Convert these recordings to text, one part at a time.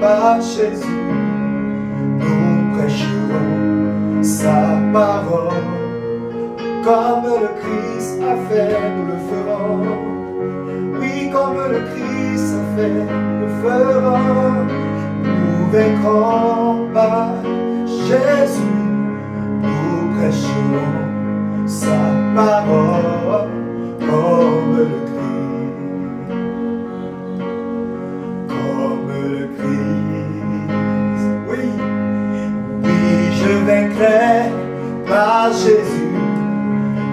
par Jésus, nous prêcherons sa parole. Comme le Christ a fait, nous le ferons. Oui, comme le Christ a fait, nous le ferons. Nous vaincrons par Jésus, nous prêcherons sa parole. Comme le Christ, comme le Christ. Oui, oui, je vaincrai par Jésus.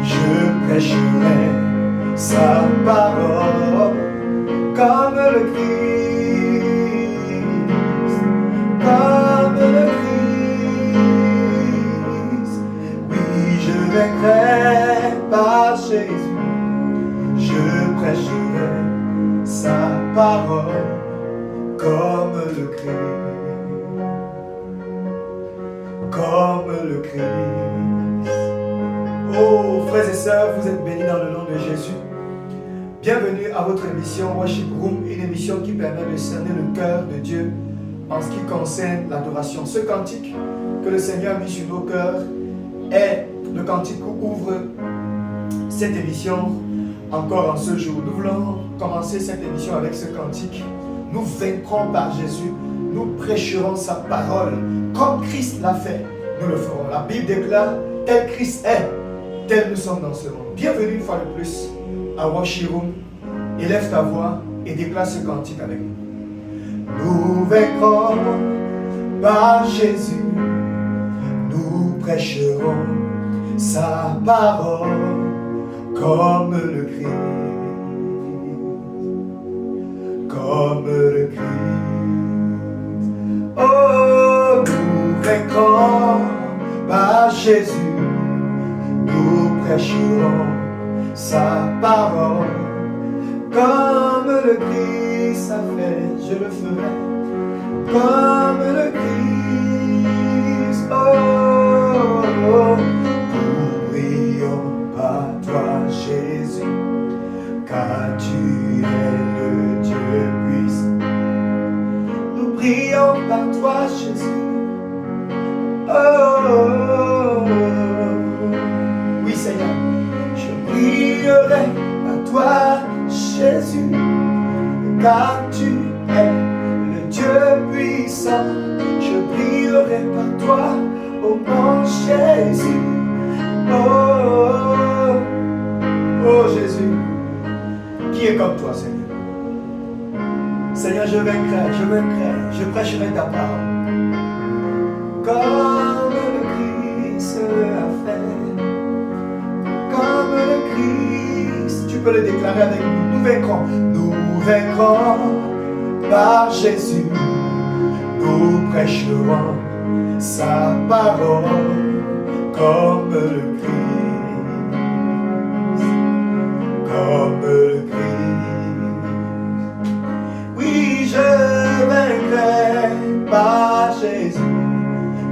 Je prêcherai sa parole comme le Christ, comme le Christ. Oui, je vaincrai par Jésus, je prêcherai sa parole comme le Christ, comme le Christ. Oh, frères et sœurs, vous êtes bénis dans le nom de Jésus. Bienvenue à votre émission Worship Room, une émission qui permet de cerner le cœur de Dieu en ce qui concerne l'adoration. Ce cantique que le Seigneur a mis sur nos cœurs est le cantique qui ouvre cette émission encore en ce jour. Nous voulons commencer cette émission avec ce cantique. Nous vaincrons par Jésus, nous prêcherons sa parole. Comme Christ l'a fait, nous le ferons. La Bible déclare, tel Christ est, tel nous sommes dans ce monde. Bienvenue une fois de plus à Worship Room. Élève ta voix et déclare ce cantique avec nous. Nous vaincrons par Jésus, nous prêcherons sa parole comme le Christ, comme le Christ. Oh, nous vaincrons par Jésus, nous prêcherons sa parole comme le Christ a fait, je le ferai comme le Christ. Oh, oh, nous prions par toi Jésus, car tu es le Dieu puissant. Nous prions par toi Jésus. Oh, oh, oh. Oui Seigneur, je prierai par toi Jésus, car tu es le Dieu puissant. Je prierai par toi, ô mon Jésus. Oh, oh, oh Jésus, qui est comme toi Seigneur? Seigneur, je vaincrai, je prêcherai ta parole. Comme le Christ a fait, comme le Christ, tu peux le déclarer avec nous. Nous vaincrons par Jésus, nous prêcherons sa parole comme le Christ, comme le Christ. Oui, je vaincrai par Jésus,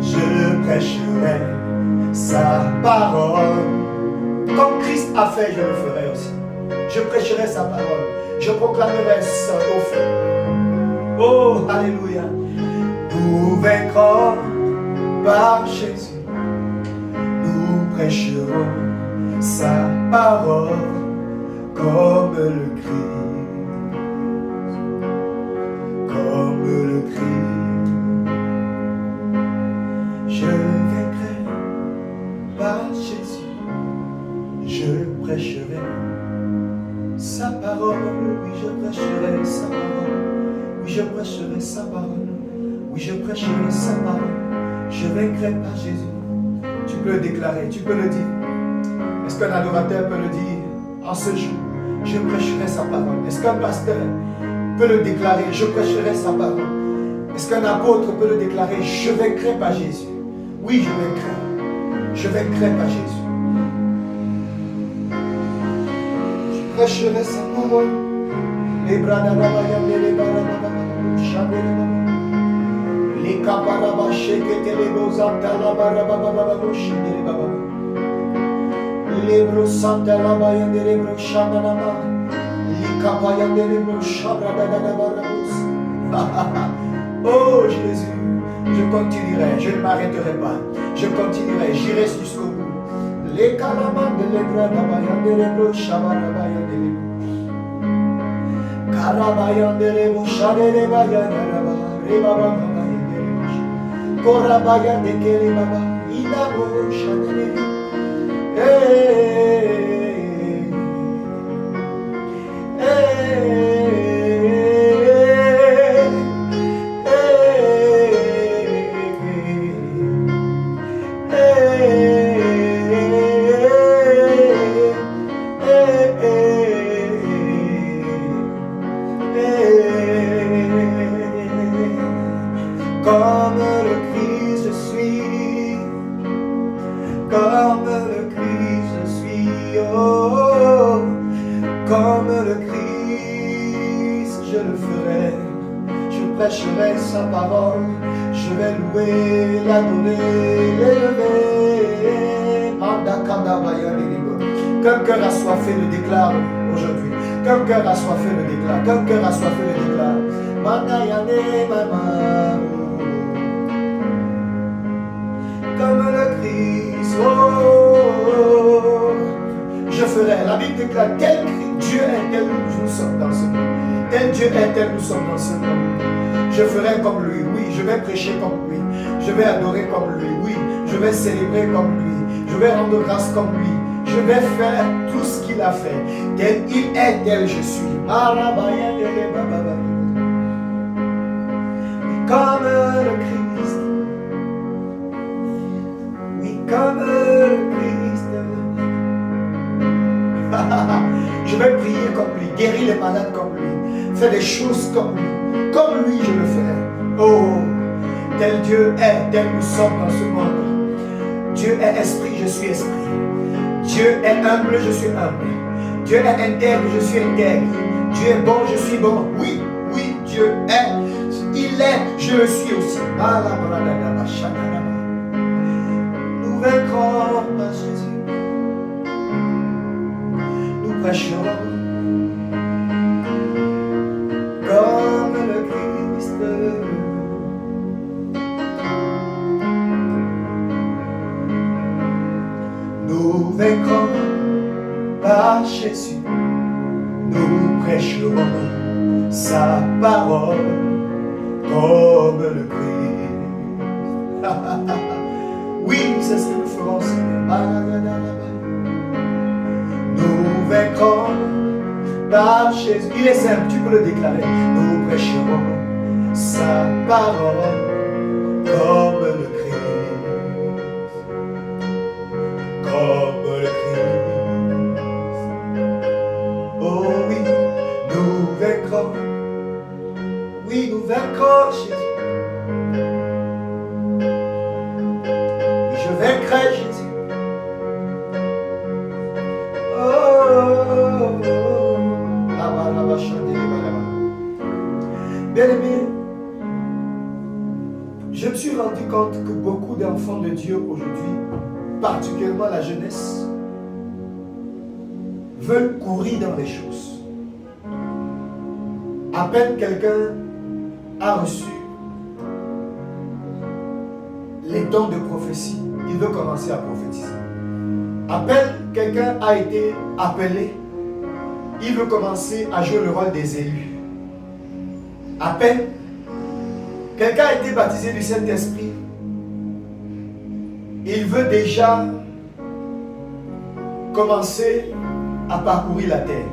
je prêcherai sa parole. Comme Christ a fait, je le ferai aussi. Je prêcherai sa parole. Je proclamerai sa offre. Oh, alléluia. Nous vaincrons par Jésus. Nous prêcherons sa parole comme le Christ. Comme le Christ. Je vaincrai par Jésus. Je prêcherai sa parole, oui je prêcherai sa parole, oui je prêcherai sa parole, oui je prêcherai sa parole, je vaincrai par Jésus. Tu peux le déclarer, tu peux le dire. Est-ce qu'un adorateur peut le dire en ce jour? Je prêcherai sa parole. Est-ce qu'un pasteur peut le déclarer? Je prêcherai sa parole. Est-ce qu'un apôtre peut le déclarer? Je vaincrai par Jésus. Oui, je vaincrai par Jésus. Prêcherai sa parole. Les bras les les caparabas shekete les bozanta la barababa les baba les brosanta la bayan de les broshanama les capayan de les broshabra da barabos. Oh continuerai, je ne m'arrêterai pas. Je continuerai, j'irai jusqu'au bout. Les calamans de l'Ebradabayan de l'Ebro, Shabarabayan de l'Ebro. Karabayan de l'Ebro, Shaderebayan de l'Ebro, Rebababayan de l'Ebro. Korabayan de Kelebaba, Inabo, Shaderebayan. Comme le Christ je suis, comme le Christ je suis, oh, comme le Christ je le ferai, je prêcherai sa parole, je vais louer, l'adorer, l'élever. Qu'un cœur assoiffé le déclare aujourd'hui, qu'un cœur assoiffé le déclare, qu'un cœur assoiffé le déclare. Comme le Christ, oh, je ferai. La Bible déclare tel Dieu est tel nous sommes dans ce monde. Tel Dieu est tel nous sommes dans ce monde. Je ferai comme lui, oui, je vais prêcher comme lui, je vais adorer comme lui, oui, je vais célébrer comme lui, je vais rendre grâce comme lui, je vais faire tout ce qu'il a fait. Tel il est, tel je suis. Comme le Christ, oui, comme le Christ. Je vais prier comme lui, guérir les malades comme lui, faire des choses comme lui je le ferai. Oh, tel Dieu est, tel nous sommes dans ce monde. Dieu est esprit, je suis esprit. Dieu est humble, je suis humble. Dieu est intègre, je suis intègre. Dieu est bon, je suis bon. Oui, oui, Dieu est. Il est, je le suis aussi. Nous vaincrons par Jésus. Nous prêcherons comme le Christ. Nous vaincrons par Jésus. Nous prêcherons sa parole comme le Christ. Oui, c'est ce que nous ferons, Seigneur. Nous vaincrons par Jésus. Il est simple, tu peux le déclarer. Nous prêcherons sa parole comme le Christ. Comme le Christ. Oh oui, nous vaincrons. Oui, nous vaincrons Jésus. Oui, je vaincrai Jésus. Oh, bien-aimé, je me suis rendu compte que beaucoup d'enfants de Dieu aujourd'hui, particulièrement la jeunesse, veulent courir dans les choses. À peine quelqu'un a reçu les dons de prophétie, il veut commencer à prophétiser. À peine quelqu'un a été appelé, il veut commencer à jouer le rôle des élus. À peine quelqu'un a été baptisé du Saint-Esprit, il veut déjà commencer à parcourir la terre.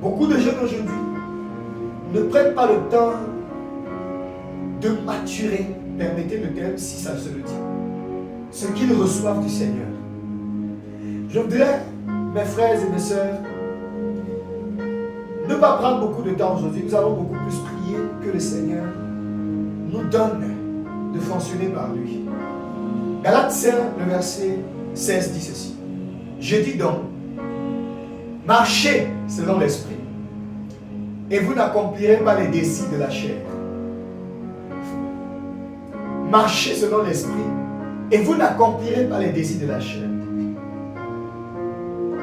Beaucoup de jeunes aujourd'hui ne prennent pas le temps de maturer, permettez le terme si ça se le dit, ce qu'ils reçoivent du Seigneur. Je voudrais, mes frères et mes sœurs, ne pas prendre beaucoup de temps aujourd'hui. Nous allons beaucoup plus prier que le Seigneur nous donne de fonctionner par lui. Galates 5, le verset 16 dit ceci. Je dis donc, marchez selon l'esprit, et vous n'accomplirez pas les désirs de la chair. Marchez selon l'esprit, et vous n'accomplirez pas les désirs de la chair.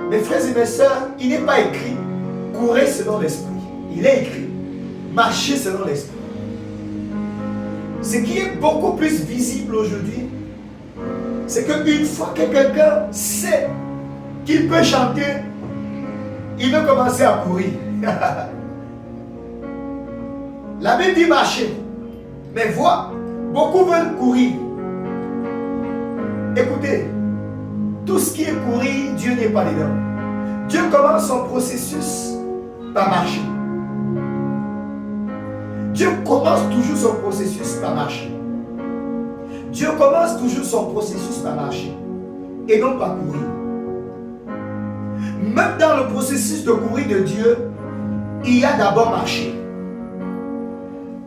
Mes frères et mes sœurs, il n'est pas écrit courez selon l'esprit. Il est écrit marchez selon l'esprit. Ce qui est beaucoup plus visible aujourd'hui, c'est qu'une fois que quelqu'un sait qu'il peut chanter, il veut commencer à courir. La Bible dit marcher, mais vois, beaucoup veulent courir. Écoutez, tout ce qui est courir, Dieu n'est pas dedans. Dieu commence son processus par marcher. Dieu commence toujours son processus par marcher. Dieu commence toujours son processus par marcher et non par courir. Même dans le processus de courir de Dieu, il y a d'abord marcher.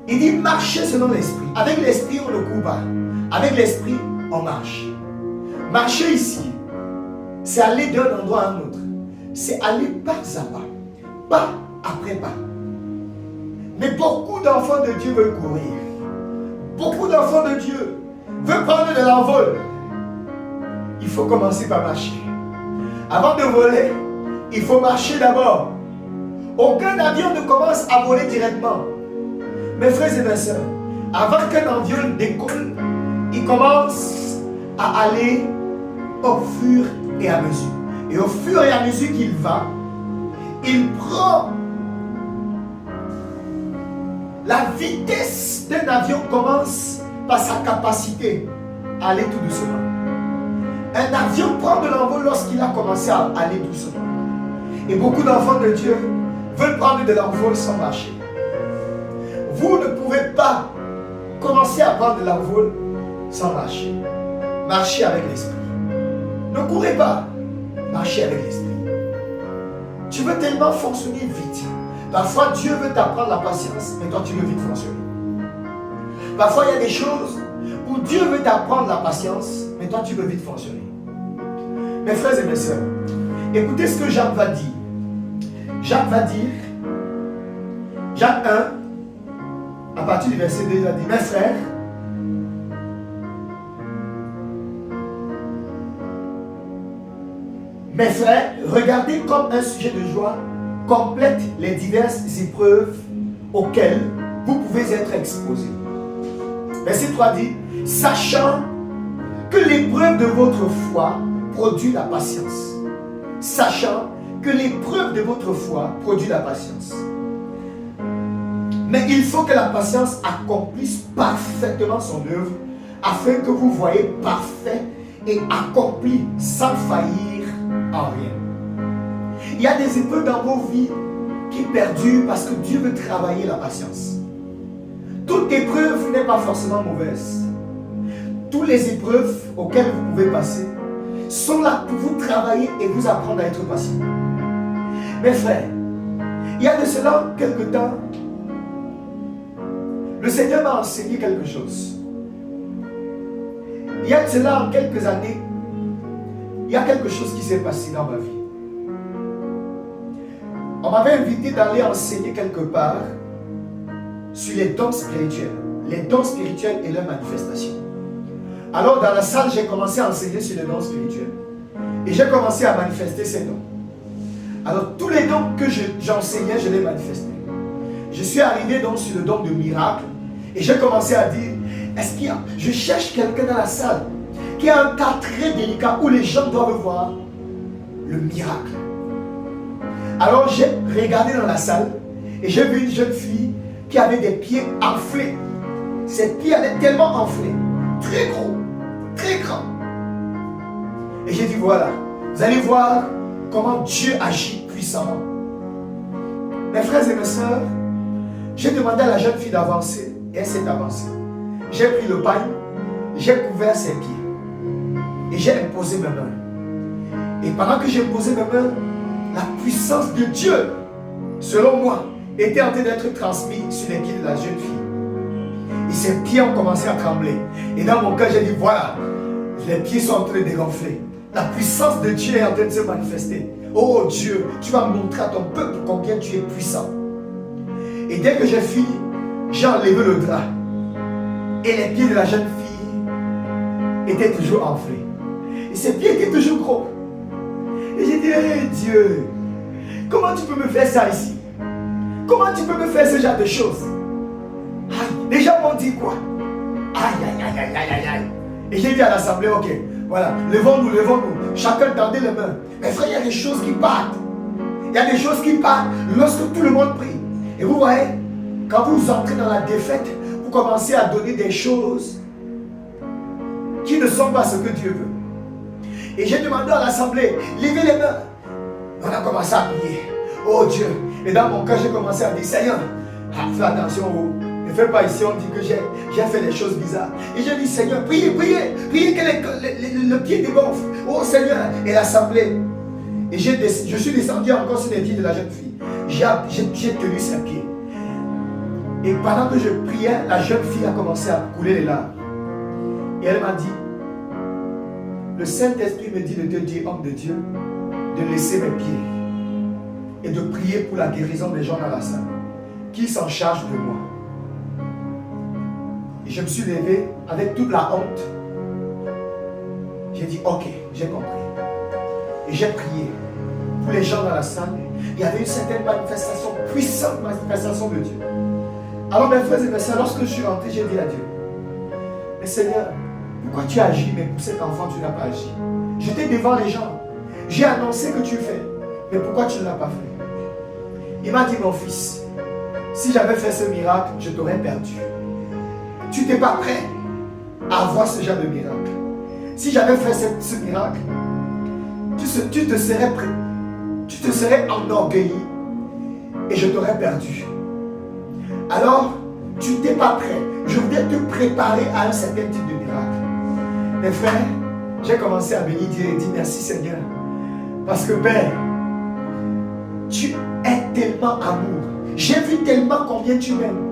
Il dit marcher selon l'esprit. Avec l'esprit, on ne court pas. Avec l'esprit, on marche. Marcher ici, c'est aller d'un endroit à un autre. C'est aller pas à pas après pas. Mais beaucoup d'enfants de Dieu veulent courir. Beaucoup d'enfants de Dieu veulent prendre de l'envol. Il faut commencer par marcher. Avant de voler, il faut marcher d'abord. Aucun avion ne commence à voler directement. Mes frères et mes sœurs, avant qu'un avion décolle, il commence à aller au fur et à mesure. Et au fur et à mesure qu'il va, il prend la vitesse d'un avion commence par sa capacité à aller tout doucement. Un avion prend de l'envol lorsqu'il a commencé à aller doucement. Et beaucoup d'enfants de Dieu veulent prendre de l'envol sans marcher. Vous ne pouvez pas commencer à prendre de l'envol sans marcher. Marchez avec l'esprit. Ne courez pas. Marchez avec l'esprit. Tu veux tellement fonctionner vite. Parfois, Dieu veut t'apprendre la patience, mais toi, tu veux vite fonctionner. Parfois, il y a des choses où Dieu veut t'apprendre la patience, mais toi, tu veux vite fonctionner. Mes frères et mes sœurs, écoutez ce que Jacques va dire. Jacques va dire, Jacques 1, à partir du verset 2, il va dire, mes frères, regardez comme un sujet de joie complète les diverses épreuves auxquelles vous pouvez être exposés. Verset 3 dit, sachant que l'épreuve de votre foi produit la patience. Sachant que l'épreuve de votre foi produit la patience. Mais il faut que la patience accomplisse parfaitement son œuvre, afin que vous voyez parfait et accompli sans faillir en rien. Il y a des épreuves dans vos vies qui perdurent parce que Dieu veut travailler la patience. Toute épreuve n'est pas forcément mauvaise. Toutes les épreuves auxquelles vous pouvez passer sont là pour vous travailler et vous apprendre à être patient. Mes frères, il y a de cela quelque temps, le Seigneur m'a enseigné quelque chose. Il y a de cela quelques années, il y a quelque chose qui s'est passé dans ma vie. On m'avait invité d'aller enseigner quelque part sur les dons spirituels. Les dons spirituels et leurs manifestations. Alors dans la salle, j'ai commencé à enseigner sur les dons spirituels. Et j'ai commencé à manifester ces dons. Alors tous les dons que j'enseignais, je les manifestais. Je suis arrivé donc sur le don de miracle. Et j'ai commencé à dire, est-ce qu'il y a, je cherche quelqu'un dans la salle qui a un cas très délicat où les gens doivent voir le miracle. Alors j'ai regardé dans la salle et j'ai vu une jeune fille qui avait des pieds enflés. Ses pieds allaient tellement enflés, très gros, très grands. Et j'ai dit voilà, vous allez voir comment Dieu agit puissamment. Mes frères et mes sœurs, j'ai demandé à la jeune fille d'avancer et elle s'est avancée. J'ai pris le pagne, j'ai couvert ses pieds et j'ai imposé mes mains. Et pendant que j'ai imposé mes mains, la puissance de Dieu, selon moi, était en train d'être transmise sur les pieds de la jeune fille. Et ses pieds ont commencé à trembler. Et dans mon cœur, j'ai dit, voilà, les pieds sont en train de dégonfler. La puissance de Dieu est en train de se manifester. Oh Dieu, tu vas montrer à ton peuple combien tu es puissant. Et dès que j'ai fini, j'ai enlevé le drap. Et les pieds de la jeune fille étaient toujours enflés. Et ses pieds étaient toujours gros. Et j'ai dit, hey Dieu, comment tu peux me faire ça ici? Comment tu peux me faire ce genre de choses? Les gens m'ont dit quoi? Aïe, aïe, aïe, aïe, aïe, aïe. Et j'ai dit à l'assemblée, ok, voilà, levons-nous, levons-nous. Chacun tendait les mains. Mais frère, il y a des choses qui partent. Il y a des choses qui partent lorsque tout le monde prie. Et vous voyez, quand vous entrez dans la défaite, vous commencez à donner des choses qui ne sont pas ce que Dieu veut. Et j'ai demandé à l'assemblée, levez les mains. On a commencé à prier. Oh Dieu. Et dans mon cœur, j'ai commencé à dire, Seigneur, fais attention, ne fais pas ici, on dit que j'ai fait des choses bizarres. Et j'ai dit, Seigneur, priez, priez, priez que le pied dégonfle. Oh Seigneur. Et l'assemblée. Et je suis descendu encore sur les pieds de la jeune fille. J'ai tenu ses pieds. Et pendant que je priais, la jeune fille a commencé à couler les larmes. Et elle m'a dit, le Saint-Esprit me dit de te dire, homme de Dieu, de laisser mes pieds et de prier pour la guérison des gens dans la salle. Qu'il s'en charge de moi. Et je me suis levé avec toute la honte. J'ai dit, ok, j'ai compris. Et j'ai prié pour les gens dans la salle. Il y avait une certaine manifestation, puissante manifestation de Dieu. Alors mes frères et mes sœurs, lorsque je suis rentré, j'ai dit à Dieu, mais Seigneur, pourquoi tu agis, mais pour cet enfant tu n'as pas agi? J'étais devant les gens. J'ai annoncé que tu fais, mais pourquoi tu ne l'as pas fait? Il m'a dit, mon fils, si j'avais fait ce miracle, je t'aurais perdu. Tu n'étais pas prêt à voir ce genre de miracle. Si j'avais fait ce miracle, tu te serais enorgueilli et je t'aurais perdu. Alors, tu n'étais pas prêt. Je voulais te préparer à un certain type de miracle. Mes frères, j'ai commencé à bénir Dieu et dire merci Seigneur. Parce que Père, tu es tellement amour. J'ai vu tellement combien tu m'aimes.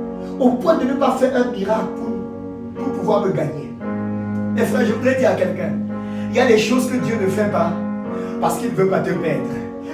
Au point de ne pas faire un miracle pour pouvoir me gagner. Mes frères, je voudrais dire à quelqu'un, il y a des choses que Dieu ne fait pas parce qu'il ne veut pas te perdre.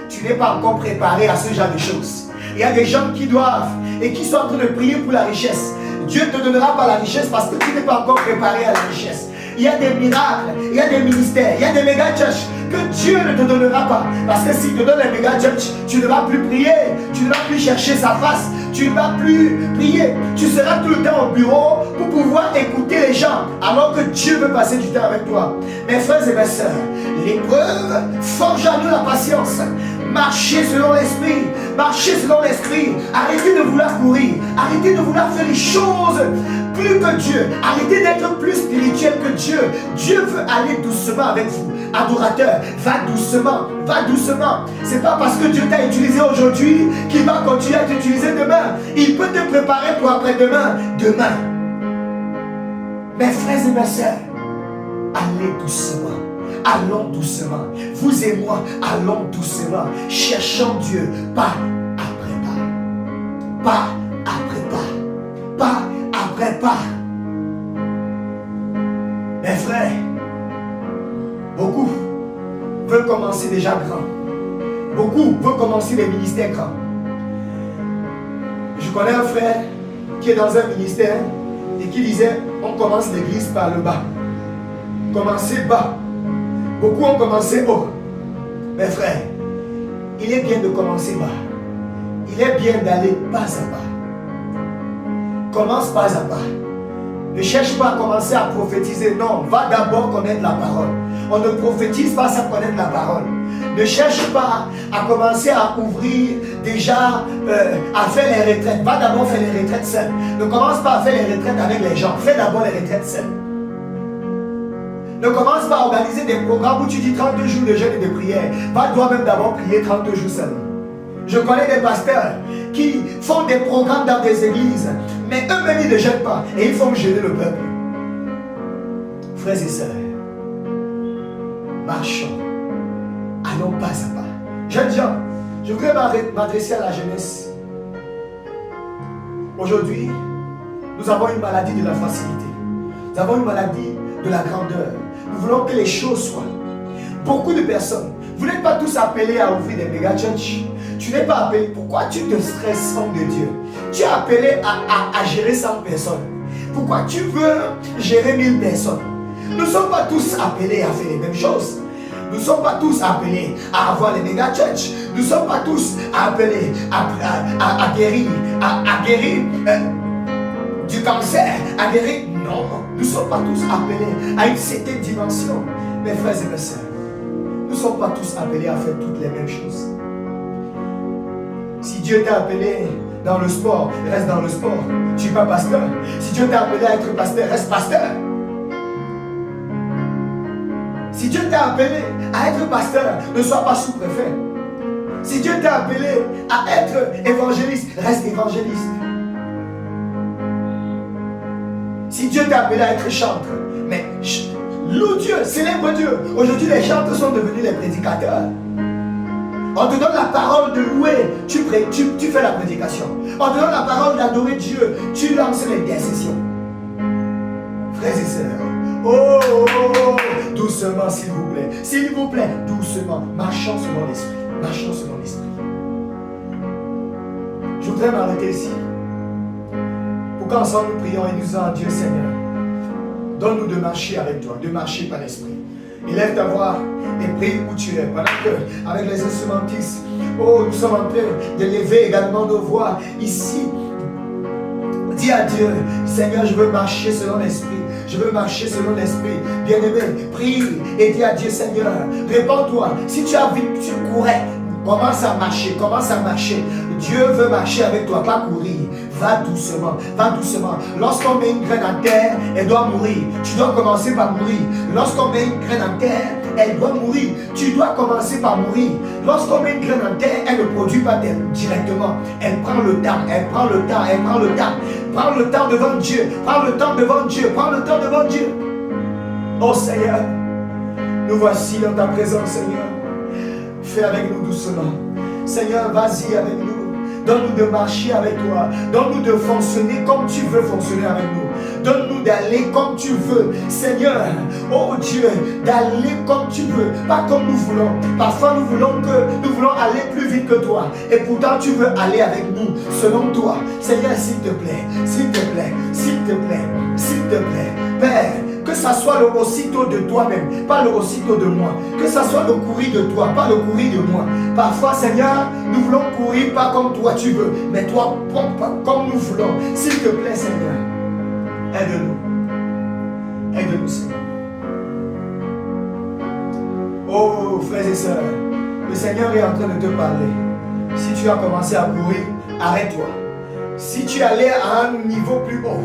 Tu n'es pas encore préparé à ce genre de choses. Il y a des gens qui doivent et qui sont en train de prier pour la richesse. Dieu ne te donnera pas la richesse parce que tu n'es pas encore préparé à la richesse. Il y a des miracles, il y a des ministères, il y a des méga church que Dieu ne te donnera pas. Parce que s'il te donne les méga church, tu ne vas plus prier, tu ne vas plus chercher sa face, tu ne vas plus prier. Tu seras tout le temps au bureau pour pouvoir écouter les gens alors que Dieu veut passer du temps avec toi. Mes frères et mes sœurs, l'épreuve forge à nous la patience. Marchez selon l'esprit, marchez selon l'esprit. Arrêtez de vouloir courir, arrêtez de vouloir faire les choses plus que Dieu. Arrêtez d'être plus spirituel que Dieu. Dieu veut aller doucement avec vous. Adorateur, va doucement, va doucement. C'est pas parce que Dieu t'a utilisé aujourd'hui qu'il va continuer à t'utiliser demain. Il peut te préparer pour après-demain. Demain. Mes frères et mes sœurs, allez doucement. Allons doucement. Vous et moi, allons doucement. Cherchons Dieu, pas après pas. Pas après pas. Pas après pas. Mes frères, beaucoup veulent commencer déjà grand. Beaucoup veulent commencer les ministères grands. Je connais un frère qui est dans un ministère et qui disait, on commence l'église par le bas. Commencez bas. Beaucoup ont commencé haut. Mes frères, il est bien de commencer bas. Il est bien d'aller pas à pas. Commence pas à pas. Ne cherche pas à commencer à prophétiser. Non, va d'abord connaître la parole. On ne prophétise pas sans connaître la parole. Ne cherche pas à commencer à ouvrir déjà, à faire les retraites. Va d'abord faire les retraites seul. Ne commence pas à faire les retraites avec les gens. Fais d'abord les retraites seul. Ne commence pas à organiser des programmes où tu dis 32 jours de jeûne et de prière. Va toi-même d'abord prier 32 jours seul. Je connais des pasteurs qui font des programmes dans des églises, mais eux-mêmes ils ne jeûnent pas et ils font jeûner le peuple. Frères et sœurs, marchons, allons pas à pas. Jeunes gens, je voudrais m'adresser à la jeunesse. Aujourd'hui, nous avons une maladie de la facilité. Nous avons une maladie de la grandeur. Nous voulons que les choses soient. Beaucoup de personnes, vous n'êtes pas tous appelés à ouvrir des méga church. Tu n'es pas appelé. Pourquoi tu te stresses, homme de Dieu? Tu es appelé à gérer 100 personnes. Pourquoi tu veux gérer 1000 personnes? Nous ne sommes pas tous appelés à faire les mêmes choses. Nous ne sommes pas tous appelés à avoir les méga church. Nous ne sommes pas tous appelés à guérir, du cancer à guérir. Non, nous ne sommes pas tous appelés à une certaine dimension. Mes frères et mes sœurs, nous ne sommes pas tous appelés à faire toutes les mêmes choses. Si Dieu t'a appelé dans le sport, reste dans le sport. Tu n'es pas pasteur. Si Dieu t'a appelé à être pasteur, reste pasteur. Si Dieu t'a appelé à être pasteur, ne sois pas sous-préfet. Si Dieu t'a appelé à être évangéliste, reste évangéliste. Si Dieu t'a appelé à être chanteur, mais loue Dieu, célèbre Dieu. Aujourd'hui, les chanteurs sont devenus les prédicateurs. On te donne la parole de louer, tu fais la prédication. On te donne la parole d'adorer Dieu, tu lances les intercessions. Frères et sœurs, oh, doucement s'il vous plaît, doucement, marchons selon l'esprit, marchons selon l'esprit. Je voudrais m'arrêter ici, pour qu'ensemble nous prions et nous disons à Dieu, Seigneur, donne-nous de marcher avec toi, de marcher par l'esprit. Élève ta voix et prie où tu es. Pendant que, avec les instrumentistes, oh, nous sommes en train d'élever également nos voix ici. Dis à Dieu, Seigneur, je veux marcher selon l'esprit. Je veux marcher selon l'esprit. Bien-aimé, prie et dis à Dieu, Seigneur, réponds-toi. Si tu as vu que tu courais, commence à marcher, commence à marcher. Dieu veut marcher avec toi, pas courir. Va doucement, va doucement. Lorsqu'on met une graine en terre, elle doit mourir. Tu dois commencer par mourir. Lorsqu'on met une graine en terre, elle doit mourir. Tu dois commencer par mourir. Lorsqu'on met une graine en terre, elle ne produit pas directement. Elle prend le temps, elle prend le temps, elle prend le temps. Prends le temps devant Dieu, prends le temps devant Dieu, prends le temps devant Dieu. Oh Seigneur, nous voici dans ta présence, Seigneur. Fais avec nous doucement. Seigneur, vas-y avec nous. Donne-nous de marcher avec toi. Donne-nous de fonctionner comme tu veux fonctionner avec nous. Donne-nous d'aller comme tu veux. Seigneur, oh Dieu, d'aller comme tu veux. Pas comme nous voulons. Parfois nous voulons aller plus vite que toi. Et pourtant tu veux aller avec nous selon toi. Seigneur, s'il te plaît, s'il te plaît, s'il te plaît, s'il te plaît. Père, que ça soit le aussitôt de toi-même, pas le aussitôt de moi. Que ça soit le courir de toi, pas le courir de moi. Parfois, Seigneur, nous voulons courir pas comme toi tu veux, mais toi, pas comme nous voulons. S'il te plaît, Seigneur, aide-nous. Aide-nous, Seigneur. Oh, frères et sœurs, le Seigneur est en train de te parler. Si tu as commencé à courir, arrête-toi. Si tu es allé à un niveau plus haut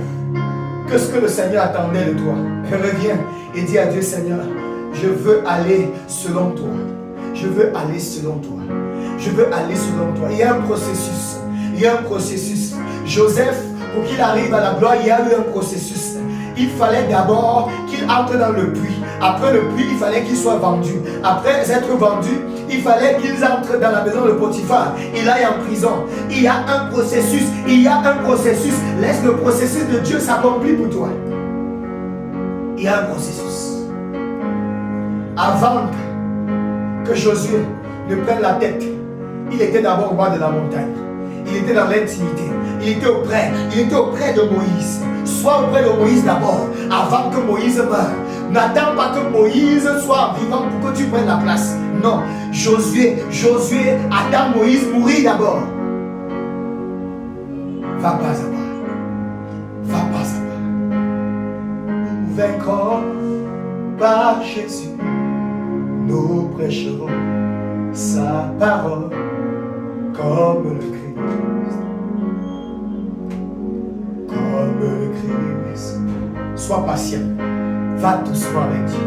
que ce que le Seigneur attendait de toi, reviens et dis à Dieu, Seigneur, je veux aller selon toi. Je veux aller selon toi. Je veux aller selon toi. Il y a un processus. Il y a un processus. Joseph, pour qu'il arrive à la gloire, il y a eu un processus. Il fallait d'abord qu'il entre dans le puits. Après le puits, il fallait qu'il soit vendu. Après être vendu, il fallait qu'ils entrent dans la maison de Potiphar. Il aille en prison. Il y a un processus. Il y a un processus. Laisse le processus de Dieu s'accomplir pour toi. Il y a un processus. Avant que Josué ne prenne la tête, il était d'abord au bas de la montagne. Il était dans l'intimité. Il était auprès de Moïse. Sois auprès de Moïse d'abord, avant que Moïse meure. N'attends pas que Moïse soit vivant pour que tu prennes la place. Non, Josué attend Moïse mourir d'abord. Va pas à pas. Va pas à pas. Nous vaincrons par Jésus. Nous prêcherons sa parole comme le Christ. Comme le Christ. Sois patient. Va doucement avec Dieu.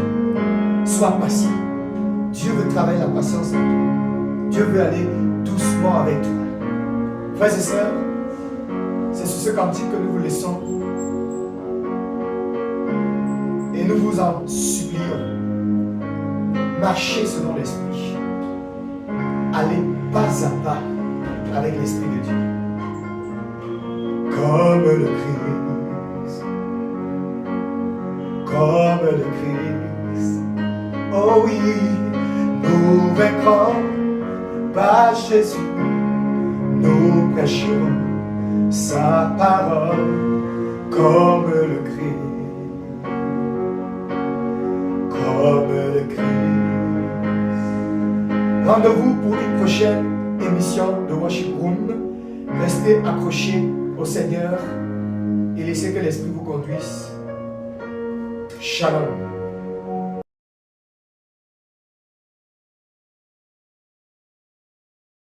Sois patient. Dieu veut travailler la patience en toi. Dieu veut aller doucement avec toi. Frères et sœurs, c'est sur ce cantique que nous vous laissons. Et nous vous en supplions. Marchez selon l'Esprit. Allez pas à pas avec l'Esprit de Dieu. Comme le Christ. Comme le Christ. Oh oui, nous vaincrons par Jésus. Nous prêcherons sa parole comme le Christ. Comme le Christ. Rendez-vous pour une prochaine émission de Worship Room. Restez accrochés au Seigneur et laissez que l'Esprit vous conduise. Shalom.